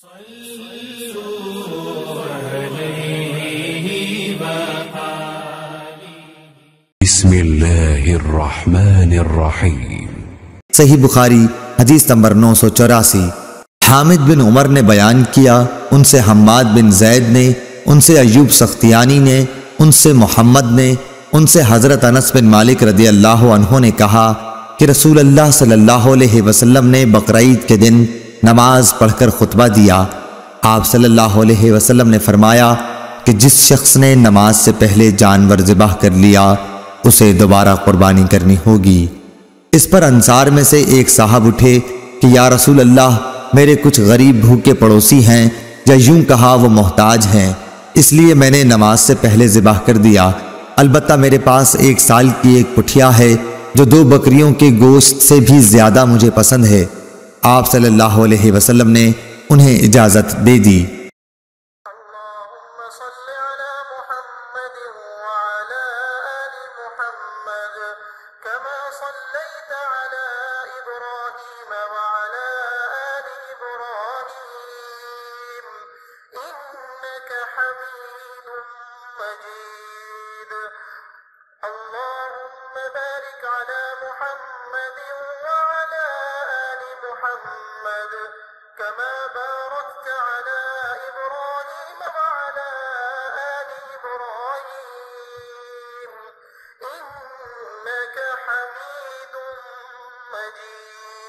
بسم اللہ الرحمن الرحیم۔ صحیح بخاری حدیث نمبر 984۔ حامد بن عمر نے بیان کیا، ان سے حماد بن زید نے، ان سے ایوب سختیانی نے، ان سے محمد نے، ان سے حضرت انس بن مالک رضی اللہ عنہ نے کہا کہ رسول اللہ صلی اللہ علیہ وسلم نے بقرعید کے دن نماز پڑھ کر خطبہ دیا۔ آپ صلی اللہ علیہ وسلم نے فرمایا کہ جس شخص نے نماز سے پہلے جانور ذبح کر لیا اسے دوبارہ قربانی کرنی ہوگی۔ اس پر انصار میں سے ایک صاحب اٹھے کہ یا رسول اللہ، میرے کچھ غریب بھوکے پڑوسی ہیں، یا یوں کہا وہ محتاج ہیں، اس لیے میں نے نماز سے پہلے ذبح کر دیا۔ البتہ میرے پاس 1 سال کی ایک پٹھیا ہے جو 2 بکریوں کے گوشت سے بھی زیادہ مجھے پسند ہے۔ آپ صلی اللہ علیہ وسلم نے انہیں اجازت دے دی۔ اللهم صل على محمد وعلى آل محمد كما صليت على إبراهيم وعلى آل إبراهيم إنك حميد مجيد اللهم بارك على محمد وعلى آل محمد كما باركت على إبراهيم وعلى آل إبراهيم إنك حميد مجيد